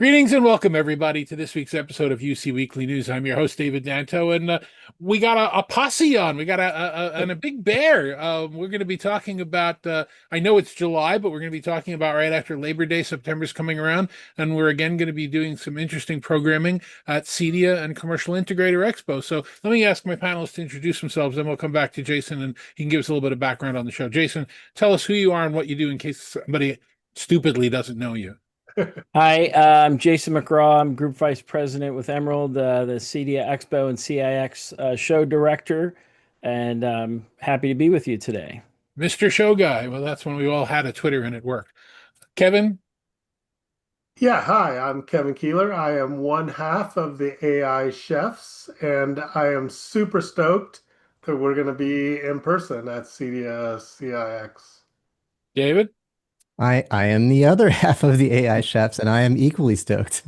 Greetings and welcome, everybody, to this week's episode of UC Weekly News. I'm your host, David Danto, and we got a posse on. We got a big bear. We're going to be talking about, I know it's July, but we're going to be talking about right after Labor Day. September's coming around, and we're again going to be doing some interesting programming at CEDIA and Commercial Integrator Expo. So let me ask my panelists to introduce themselves, then we'll come back to Jason, and he can give us a little bit of background on the show. Jason, tell us who you are and what you do in case somebody stupidly doesn't know you. Hi, I'm Jason McGraw. I'm Group Vice President with Emerald, the CEDIA Expo and CIX show director, and I'm happy to be with you today. Mr. Show Guy. Well, that's when we all had a Twitter and it worked. Kevin? Yeah, hi, I'm Kevin Kieller. I am one half of the AI chefs, and I am super stoked that we're going to be in person at CEDIA CIX. David? I am the other half of the AI chefs, and I am equally stoked.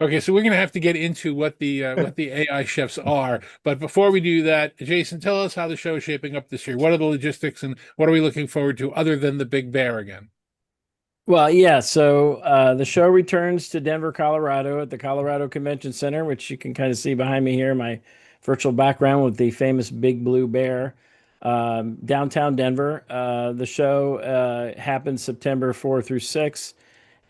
Okay, so we're going to have to get into what the AI chefs are. But before we do that, Jason, tell us how the show is shaping up this year. What are the logistics and what are we looking forward to other than the big bear again? Well, yeah, so the show returns to Denver, Colorado at the Colorado Convention Center, which you can kind of see behind me here, my virtual background with the famous big blue bear, downtown Denver. The show happens September 4 through 6.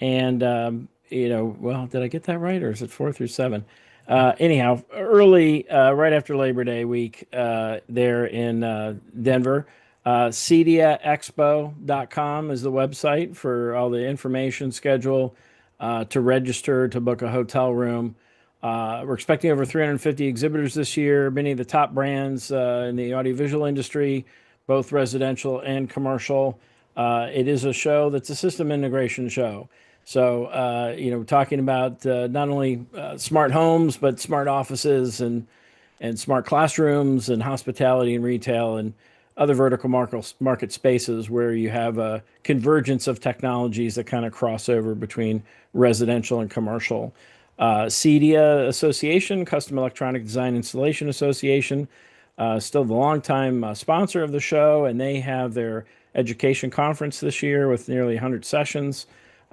And well, did I get that right, or is it 4 through 7? Anyhow, early, right after Labor Day week, there in Denver. CEDIAexpo.com is the website for all the information, schedule, to register, to book a hotel room. We're expecting over 350 exhibitors this year, many of the top brands in the audiovisual industry, both residential and commercial. It is a show that's a system integration show. So, talking about not only smart homes, but smart offices and smart classrooms and hospitality and retail and other vertical market spaces where you have a convergence of technologies that kind of cross over between residential and commercial. CEDIA Association, Custom Electronic Design Installation Association, still the longtime sponsor of the show, and they have their education conference this year with nearly 100 sessions.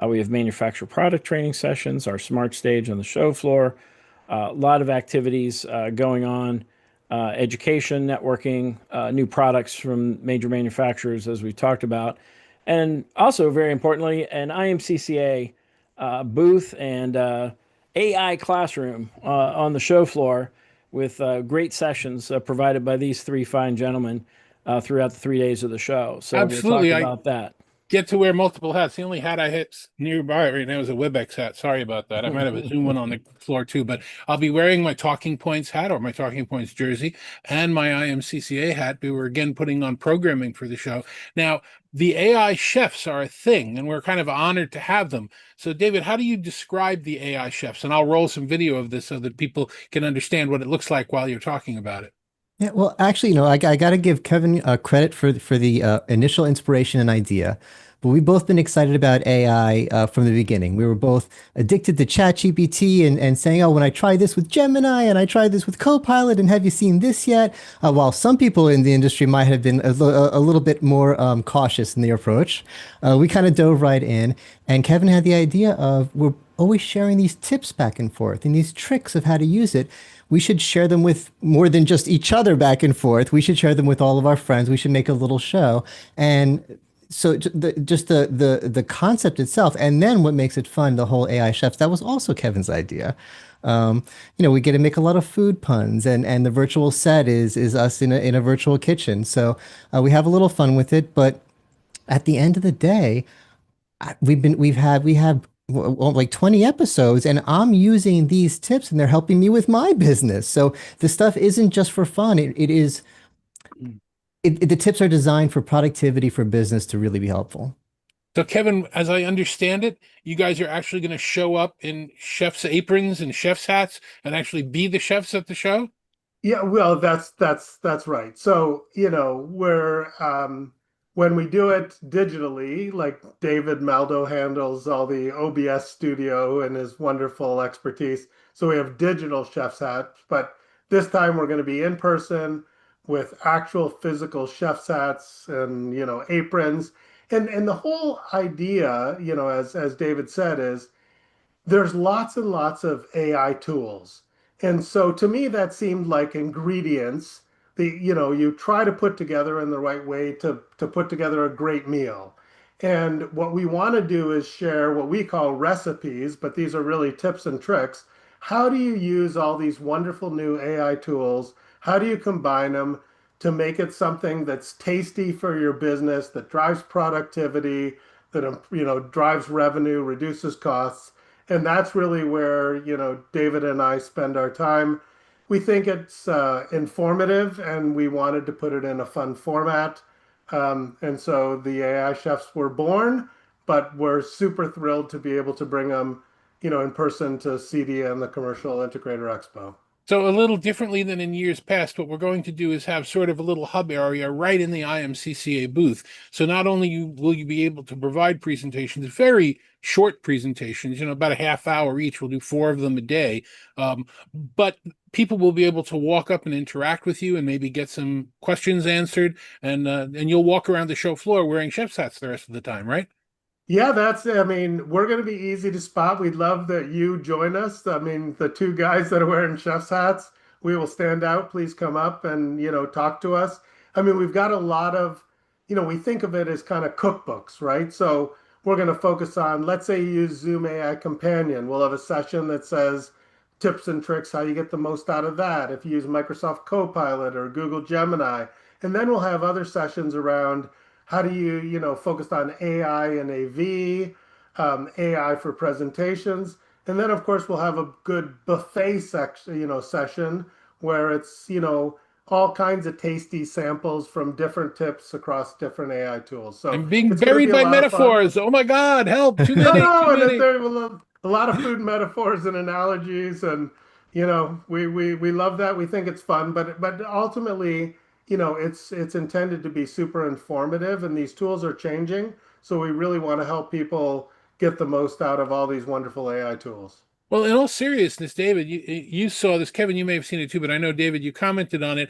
We have manufacturer product training sessions, our smart stage on the show floor, a lot of activities going on, education, networking, new products from major manufacturers, as we talked about. And also, very importantly, an IMCCA booth and AI classroom on the show floor with great sessions provided by these three fine gentlemen throughout the 3 days of the show. So we'll talk Absolutely. I about that. get to wear multiple hats. The only hat I hit nearby right now is a WebEx hat. Sorry about that. I might have a Zoom one on the floor too, but I'll be wearing my Talking Points hat or my Talking Points jersey and my IMCCA hat. We were again putting on programming for the show. Now, the AI chefs are a thing, and we're kind of honored to have them. So, David, how do you describe the AI chefs? And I'll roll some video of this so that people can understand what it looks like while you're talking about it. Yeah, well, actually, I got to give Kevin credit for the initial inspiration and idea. But we've both been excited about AI from the beginning. We were both addicted to ChatGPT and saying, "Oh, when I tried this with Gemini and I tried this with Copilot, and have you seen this yet?" While some people in the industry might have been a little bit more cautious in their approach, we kind of dove right in. And Kevin had the idea of we're always sharing these tips back and forth and these tricks of how to use it. We should share them with more than just each other back and forth. We should share them with all of our friends. We should make a little show. And so the concept itself, and then what makes it fun, the whole AI chefs, that was also Kevin's idea. We get to make a lot of food puns, and the virtual set is us in a virtual kitchen. So we have a little fun with it, but at the end of the day, we have well, like 20 episodes, and I'm using these tips and they're helping me with my business. So the stuff isn't just for fun. The tips are designed for productivity, for business to really be helpful. So, Kevin, as I understand it, you guys are actually going to show up in chef's aprons and chef's hats and actually be the chefs at the show? Yeah, well, that's right. So, we're when we do it digitally, like David Maldow handles all the OBS studio and his wonderful expertise. So we have digital chef's hats, but this time we're going to be in person with actual physical chef's hats and aprons. And the whole idea, as David said, is there's lots and lots of AI tools. And so to me, that seemed like ingredients that, you try to put together in the right way to put together a great meal. And what we want to do is share what we call recipes, but these are really tips and tricks. How do you use all these wonderful new AI tools? How do you combine them to make it something that's tasty for your business, that drives productivity, that drives revenue, reduces costs? And that's really where, David and I spend our time. We think it's informative and we wanted to put it in a fun format. And so the AI chefs were born, but we're super thrilled to be able to bring them, in person to CEDIA and the Commercial Integrator Expo. So a little differently than in years past, what we're going to do is have sort of a little hub area right in the IMCCA booth. So not only will you be able to provide presentations, very short presentations, about a half hour each. We'll do 4 of them a day. But people will be able to walk up and interact with you and maybe get some questions answered. And you'll walk around the show floor wearing chef's hats the rest of the time, right? Yeah, I mean, we're going to be easy to spot. We'd love that you join us. I mean, the 2 guys that are wearing chef's hats, we will stand out. Please come up and, talk to us. I mean, we've got a lot of, we think of it as kind of cookbooks, right? So we're going to focus on, let's say you use Zoom AI Companion. We'll have a session that says tips and tricks, how you get the most out of that. If you use Microsoft Copilot or Google Gemini. And then we'll have other sessions around how do you, focus on AI and AV, AI for presentations. And then, of course, we'll have a good buffet section, session where it's, all kinds of tasty samples from different tips across different AI tools. So I'm being it's going to buried be a by lot of fun. metaphors. Oh my God, help. Too No, many, too no, and many. there's a lot of food metaphors and analogies, and we love that. We think it's fun, but ultimately, it's intended to be super informative, and these tools are changing, so we really want to help people get the most out of all these wonderful AI tools. Well, in all seriousness, David, you saw this. Kevin, you may have seen it too, but I know, David, you commented on it.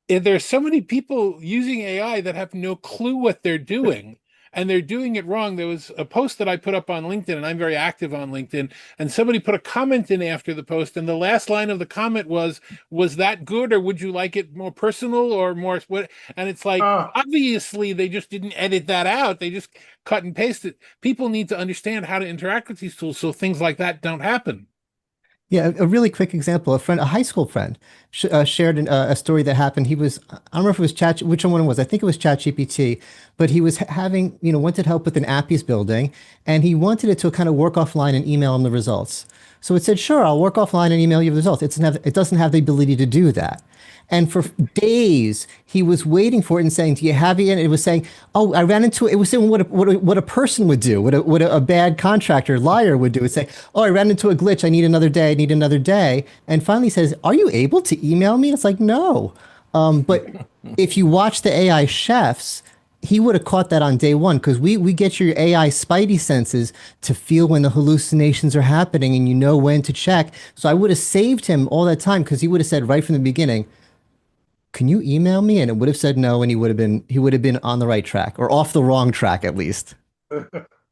There's so many people using AI that have no clue what they're doing, and they're doing it wrong. There was a post that I put up on LinkedIn, and I'm very active on LinkedIn, and somebody put a comment in after the post, and the last line of the comment was that good, or would you like it more personal or more what? And it's like, Ah, obviously they just didn't edit that out. They just cut and pasted. People need to understand how to interact with these tools so things like that don't happen. Yeah, a really quick example. A high school friend, shared a story that happened. I don't remember if it was which one it was. I think it was ChatGPT, but he was having, wanted help with an app he's building, and he wanted it to kind of work offline and email him the results. So it said, "Sure, I'll work offline and email you the results." It doesn't have the ability to do that. And for days, he was waiting for it and saying, "Do you have it?" And it was saying, "Oh, I ran into it." It was saying what a person would do, what a bad contractor, liar would do. It's say, "Oh, I ran into a glitch. I need another day. I need another day." And finally says, "Are you able to email me?" It's like, no. But if you watch the AI chefs, he would have caught that on day one because we get your AI spidey senses to feel when the hallucinations are happening and you know when to check. So I would have saved him all that time because he would have said right from the beginning, "Can you email me?" And it would have said no, and he would have been on the right track or off the wrong track at least.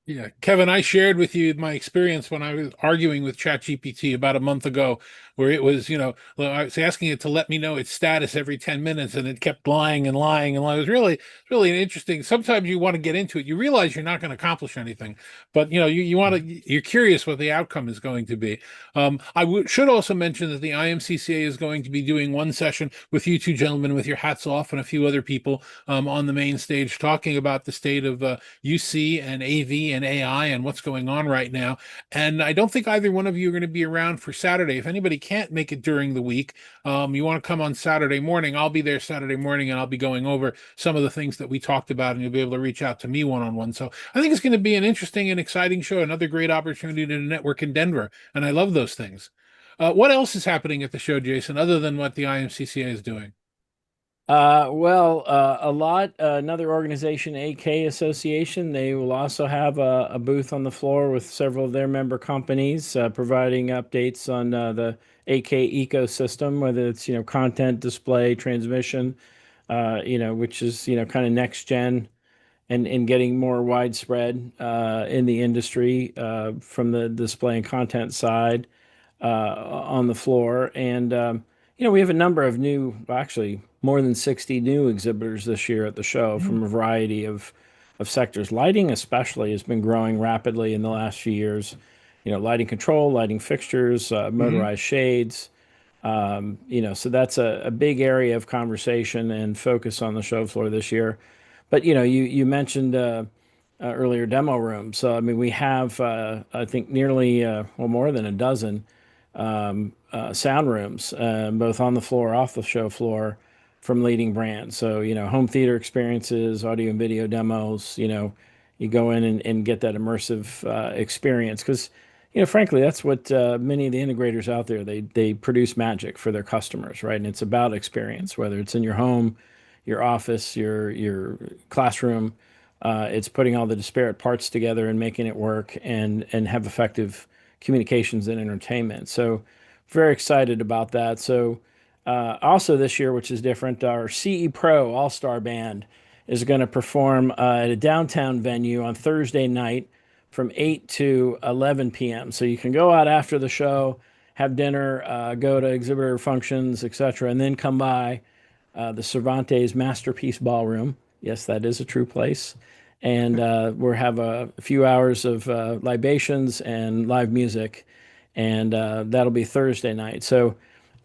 Yeah, Kevin, I shared with you my experience when I was arguing with ChatGPT about a month ago, where it was, I was asking it to let me know its status every 10 minutes, and it kept lying and lying and lying. It was really an interesting. Sometimes you want to get into it. You realize you're not going to accomplish anything, but you want to. You're curious what the outcome is going to be. Should also mention that the IMCCA is going to be doing one session with you 2 gentlemen with your hats off and a few other people on the main stage talking about the state of UC and AV and AI and what's going on right now. And I don't think either one of you are going to be around for Saturday. If anybody can't make it during the week, you want to come on Saturday morning, I'll be there Saturday morning and I'll be going over some of the things that we talked about, and you'll be able to reach out to me one-on-one. So I think it's going to be an interesting and exciting show, another great opportunity to network in Denver. And I love those things. What else is happening at the show, Jason, other than what the IMCCA is doing? A lot. Another organization, AK Association, they will also have a booth on the floor with several of their member companies, providing updates on the AK ecosystem, whether it's content, display, transmission, which is kind of next gen. and getting more widespread in the industry from the display and content side on the floor. And, we have a number of new, actually more than 60 new exhibitors this year at the show from a variety of sectors. Lighting especially has been growing rapidly in the last few years. Lighting control, lighting fixtures, motorized shades. So that's a big area of conversation and focus on the show floor this year. But you mentioned earlier demo rooms. So I mean, we have I think nearly more than a dozen sound rooms, both on the floor, off the show floor, from leading brands. So home theater experiences, audio and video demos. You go in and get that immersive experience because frankly, that's what many of the integrators out there, they produce magic for their customers, right? And it's about experience, whether it's in your home, your office, your classroom. It's putting all the disparate parts together and making it work and have effective communications and entertainment. So very excited about that. So also this year, which is different, our CE Pro All-Star Band is going to perform at a downtown venue on Thursday night from 8 to 11 p.m. So you can go out after the show, have dinner, go to exhibitor functions, etc., and then come by the Cervantes Masterpiece Ballroom. Yes, that is a true place. And we'll have a few hours of libations and live music, and that'll be Thursday night. So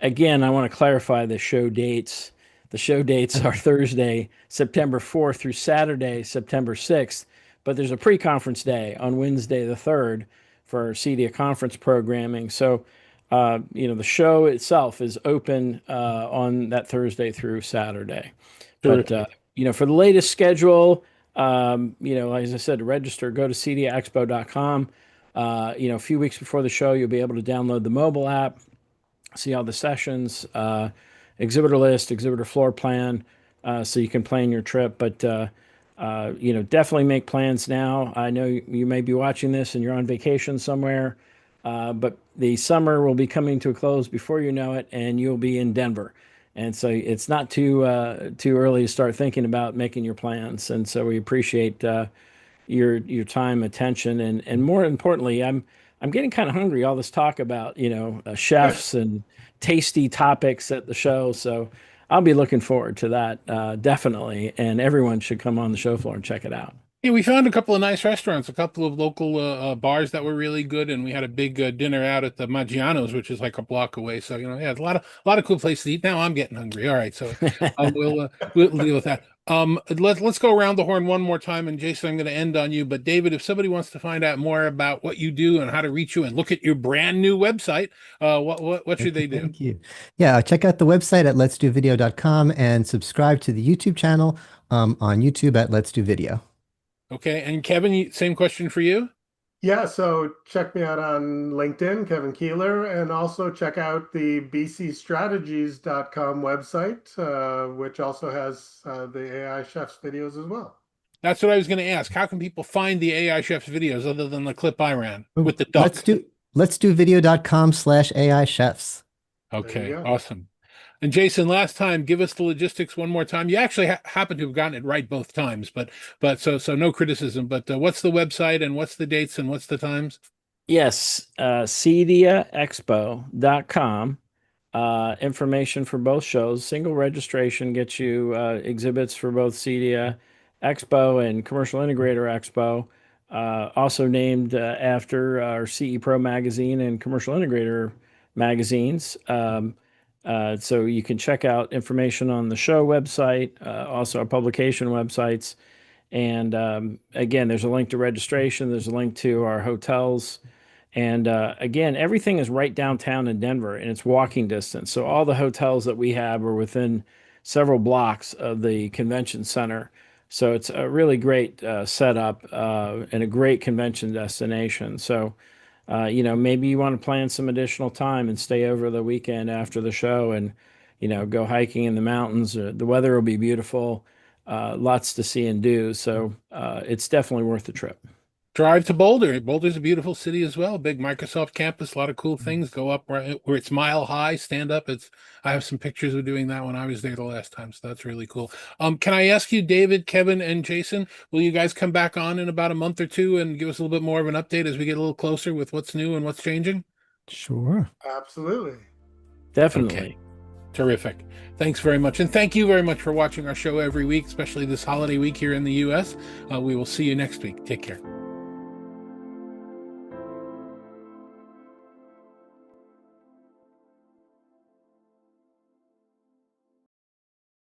again, I want to clarify the show dates. The show dates are Thursday, September 4th through Saturday, September 6th. But there's a pre-conference day on Wednesday the 3rd for CEDIA conference programming. So, the show itself is open on that Thursday through Saturday. But, for the latest schedule, as I said, to register, go to cediaexpo.com. A few weeks before the show, you'll be able to download the mobile app, see all the sessions, exhibitor list, exhibitor floor plan, so you can plan your trip. But definitely make plans now. I know you may be watching this and you're on vacation somewhere, but the summer will be coming to a close before you know it, and you'll be in Denver. And so it's not too early to start thinking about making your plans. And so we appreciate your time, attention, and more importantly, I'm getting kind of hungry. All this talk about chefs and tasty topics at the show. So I'll be looking forward to that definitely, and everyone should come on the show floor and check it out. Yeah, we found a couple of nice restaurants, a couple of local bars that were really good, and we had a big dinner out at the Maggiano's, which is like a block away. So yeah, it's a lot of cool places to eat. Now I'm getting hungry. All right, so we'll deal with that. Let's go around the horn one more time, and Jason, I'm going to end on you. But David, if somebody wants to find out more about what you do and how to reach you and look at your brand new website, what should they do? Thank you. Yeah, check out the website at letsdovideo.com and subscribe to the YouTube channel on YouTube at Let's Do Video. Okay, and Kevin, same question for you. Yeah, so check me out on LinkedIn, Kevin Kieller, and also check out the bcstrategies.com website, which also has the AI Chefs videos as well. That's what I was going to ask. How can people find the AI Chefs videos other than the clip I ran with the duck? Letsdovideo.com/AI Chefs. Okay, awesome. And Jason, last time, give us the logistics one more time. You actually happen to have gotten it right both times, but so no criticism. But what's the website and what's the dates and what's the times? Yes, CEDIAexpo.com. Information for both shows. Single registration gets you exhibits for both CEDIA Expo and Commercial Integrator Expo. Also named after our CE Pro magazine and Commercial Integrator magazines. So you can check out information on the show website, also our publication websites. And again, there's a link to registration. There's a link to our hotels. And again, everything is right downtown in Denver, and it's walking distance. So all the hotels that we have are within several blocks of the convention center. So it's a really great setup and a great convention destination. So maybe you want to plan some additional time and stay over the weekend after the show and, go hiking in the mountains. The weather will be beautiful, lots to see and do. So it's definitely worth the trip. drive to Boulder. Boulder's a beautiful city as well. Big Microsoft campus, a lot of cool things. Go up right where it's mile high, stand up. I have some pictures of doing that when I was there the last time, so that's really cool. Can I ask you, David, Kevin, and Jason, will you guys come back on in about a month or two and give us a little bit more of an update as we get a little closer with what's new and what's changing? Sure. Absolutely. Definitely. Okay. Terrific. Thanks very much. And thank you very much for watching our show every week, especially this holiday week here in the US. We will see you next week. Take care.